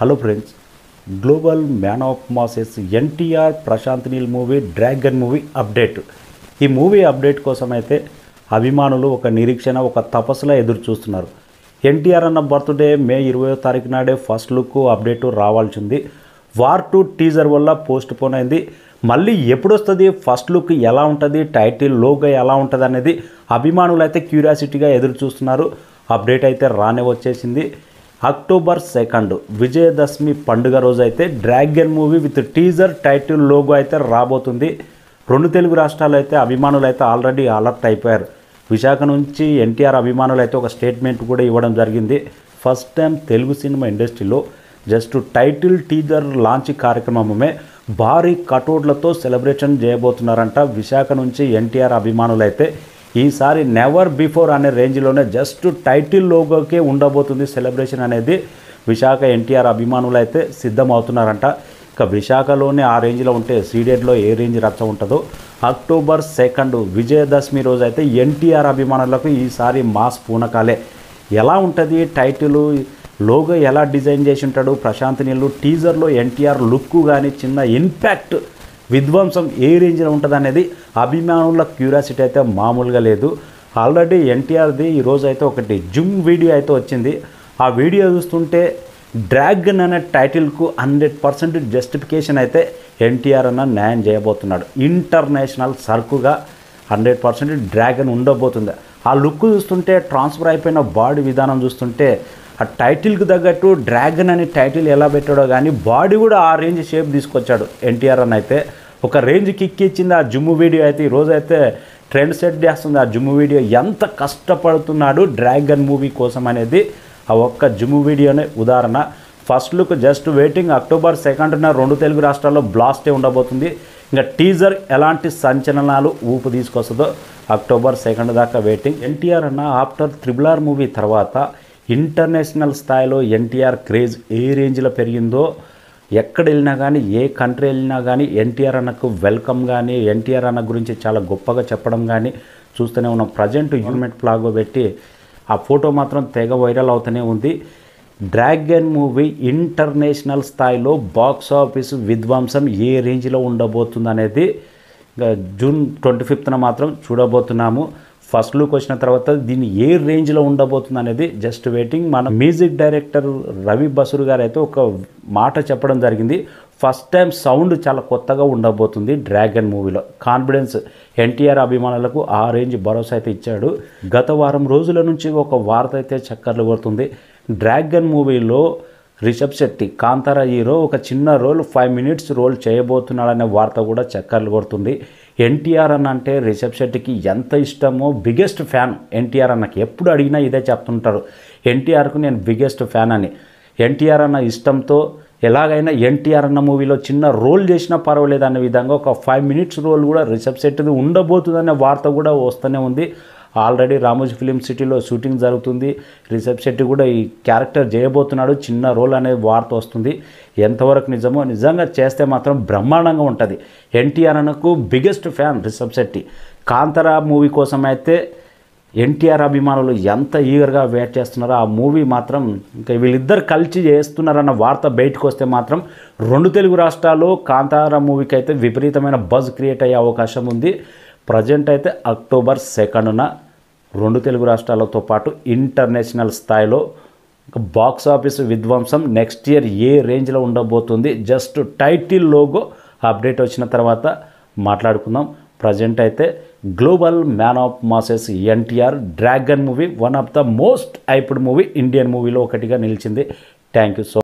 Hello friends, global man of masses NTR Prashanth Neel movie dragon movie update. ఈ movie update కోసం అయితే అభిమానులు ఒక నిరీక్షణ, ఒక తపస్సులా ఎదురు చూస్తున్నారు. ఎన్టీఆర్ అన్న బర్త్డే మే 20వ తారీఖు నాడే ఫస్ట్ లుక్ అప్డేట్ రావాల్సింది. వార్ 2 టీజర్ వల్ల పోస్ట్ పోన్ అయింది. మళ్ళీ ఎప్పుడు వస్తుంది, ఫస్ట్ లుక్ ఎలా ఉంటుంది, టైటిల్ లోగో ఎలా ఉంటుంది అనేది అభిమానులు అయితే క్యూరియాసిటీగా ఎదురు చూస్తున్నారు. అప్డేట్ అయితే రానే వచ్చేసింది. అక్టోబర్ 2 విజయదశమి పండుగ రోజు అయితే dragon movie with teaser, title, logo అయితే రాబోతుంది. 2 తెలుగు రాష్ట్రాలు అయితే అభిమానులు అయితే ఆల్రెడీ అలర్ట్ అయిపోయారు. విశాఖ నుంచి ఎన్టీఆర్ అభిమానులు అయితే ఒక స్టేట్మెంట్ కూడా ఇవ్వడం జరిగింది. ఫస్ట్ టైం తెలుగు సినిమా ఇండస్ట్రీలో జస్ట్ టైటిల్, టీజర్ లాంచ్ కార్యక్రమమే భారీ కటౌట్లతో సెలబ్రేషన్ చేయబోతున్నారంట. విశాఖ నుంచి ఎన్టీఆర్ అభిమానులు అయితే ఈసారి నెవర్ బిఫోర్ అనే రేంజ్లోనే జస్ట్ టైటిల్ లోగోకే ఉండబోతుంది సెలబ్రేషన్ అనేది. విశాఖ ఎన్టీఆర్ అభిమానులు అయితే సిద్ధమవుతున్నారంట. ఇక విశాఖలోనే ఆ రేంజ్లో ఉంటే సీడెడ్లో ఏ రేంజ్ రచ్చ ఉంటుందో. అక్టోబర్ 2 విజయదశమి రోజు అయితే ఎన్టీఆర్ అభిమానులకు ఈసారి మాస్ పూనకాలే. ఎలా ఉంటుంది టైటిల్, లోగో ఎలా డిజైన్ చేసి ఉంటాడు ప్రశాంత్ నీళ్ళు, టీజర్లో ఎన్టీఆర్ లుక్ కానీ చిన్న ఇంపాక్ట్, విధ్వంసం ఏ రేంజ్లో ఉంటుంది అనేది అభిమానుల క్యూరియాసిటీ అయితే మామూలుగా లేదు. ఆల్రెడీ ఎన్టీఆర్ది ఈరోజు అయితే ఒకటి జూమ్ వీడియో అయితే వచ్చింది. ఆ వీడియో చూస్తుంటే డ్రాగన్ అనే టైటిల్కు 100% జస్టిఫికేషన్ అయితే ఎన్టీఆర్ అన్న న్యాయం చేయబోతున్నాడు. ఇంటర్నేషనల్ సరుకుగా 100% డ్రాగన్ ఉండబోతుంది. ఆ లుక్ చూస్తుంటే, ట్రాన్స్ఫర్ అయిపోయిన బాడీ విధానం చూస్తుంటే, ఆ టైటిల్కి తగ్గట్టు డ్రాగన్ అనే టైటిల్ ఎలా పెట్టాడో కానీ బాడీ కూడా ఆ రేంజ్ షేప్ తీసుకొచ్చాడు ఎన్టీఆర్ అని. అయితే ఒక రేంజ్ కిక్ ఇచ్చింది ఆ జుమ్ వీడియో అయితే. ఈరోజు అయితే ట్రెండ్ సెట్ చేస్తుంది ఆ జుమ్ వీడియో. ఎంత కష్టపడుతున్నాడు డ్రాగన్ మూవీ కోసం అనేది ఆ ఒక్క జుమ్ వీడియోనే ఉదాహరణ. First look just waiting. October 2న 2 తెలుగు రాష్ట్రాల్లో బ్లాస్టే ఉండబోతుంది. ఇంకా టీజర్ ఎలాంటి సంచలనాలు ఊపు తీసుకొస్తుందో అక్టోబర్ 2 దాకా వెయిటింగ్. ఎన్టీఆర్ అన్న ఆఫ్టర్ RRR మూవీ తర్వాత ఇంటర్నేషనల్ స్థాయిలో ఎన్టీఆర్ క్రేజ్ ఏ రేంజ్లో పెరిగిందో, ఎక్కడ వెళ్ళినా కానీ, ఏ కంట్రీ వెళ్ళినా కానీ ఎన్టీఆర్ అన్నకు వెల్కమ్ కానీ, ఎన్టీఆర్ అన్న గురించి చాలా గొప్పగా చెప్పడం కానీ చూస్తూనే ఉన్నాం. ప్రజెంట్ యూనిట్ ఫ్లాగ్ పెట్టి ఆ ఫోటో మాత్రం తెగ వైరల్ అవుతూనే ఉంది. డ్రాగన్ మూవీ ఇంటర్నేషనల్ స్థాయిలో బాక్స్ ఆఫీస్ విధ్వంసం ఏ రేంజ్లో ఉండబోతుంది అనేది జూన్ 25న మాత్రం చూడబోతున్నాము. ఫస్ట్ లుక్ వచ్చిన తర్వాత దీన్ని ఏ రేంజ్లో ఉండబోతుంది అనేది జస్ట్ వెయిటింగ్. మన మ్యూజిక్ డైరెక్టర్ రవి బసూర్ గారు అయితే ఒక మాట చెప్పడం జరిగింది. ఫస్ట్ టైం సౌండ్ చాలా కొత్తగా ఉండబోతుంది డ్రాగన్ మూవీలో. కాన్ఫిడెన్స్ ఎన్టీఆర్ అభిమానులకు ఆ రేంజ్ భరోసా అయితే ఇచ్చాడు. గత వారం రోజుల నుంచి ఒక వార్త అయితే చక్కర్లు కొడుతుంది. డ్రాగన్ మూవీలో రిషబ్ శెట్టి, కాంతారా హీరో, ఒక చిన్న రోల్ 5 minutes రోల్ చేయబోతున్నాడనే వార్త కూడా చక్కర్లు కొడుతుంది. ఎన్టీఆర్ అన్న అంటే రిషబ్ శెట్టికి ఎంత ఇష్టమో, బిగ్గెస్ట్ ఫ్యాన్ ఎన్టీఆర్ అన్నకి. ఎప్పుడు అడిగినా ఇదే చెప్తుంటారు, ఎన్టీఆర్కు నేను బిగ్గెస్ట్ ఫ్యాన్ అని. ఎన్టీఆర్ అన్న ఇష్టంతో ఎలాగైనా ఎన్టీఆర్ అన్న మూవీలో చిన్న రోల్ చేసినా పర్వాలేదు అనే విధంగా ఒక 5 minutes రోల్ కూడా రిషబ్ శెట్టిది ఉండబోతుందనే వార్త కూడా వస్తూనే ఉంది. ఆల్రెడీ రామోజీ ఫిలిం సిటీలో షూటింగ్ జరుగుతుంది. రిషబ్ శెట్టి కూడా ఈ క్యారెక్టర్ చేయబోతున్నాడు, చిన్న రోల్ అనే వార్త వస్తుంది. ఎంతవరకు నిజమో, నిజంగా చేస్తే మాత్రం బ్రహ్మాండంగా ఉంటుంది. ఎన్టీఆర్ అన్నకు biggest fan Rishab Shetty. Kantara movie కోసం అయితే ఎన్టీఆర్ అభిమానులు ఎంత ఈగర్గా వెయిట్ చేస్తున్నారో ఆ మూవీ మాత్రం ఇంకా వీళ్ళిద్దరు కలిసి చేస్తున్నారన్న వార్త బయటకు వస్తే మాత్రం 2 తెలుగు రాష్ట్రాల్లో కాంతారా మూవీకి అయితే విపరీతమైన బజ్ క్రియేట్ అయ్యే అవకాశం ఉంది. ప్రజెంట్ అయితే అక్టోబర్ 2న 2 తెలుగు రాష్ట్రాలతో పాటు ఇంటర్నేషనల్ స్థాయిలో బాక్స్ ఆఫీస్ విధ్వంసం నెక్స్ట్ ఇయర్ ఏ రేంజ్లో ఉండబోతుంది జస్ట్ టైటిల్, లోగో అప్డేట్ వచ్చిన తర్వాత మాట్లాడుకుందాం. ప్రజెంట్ అయితే global man of masses NTR dragon movie one of the most hyped movie Indian మూవీలో ఒకటిగా నిలిచింది. Thank you so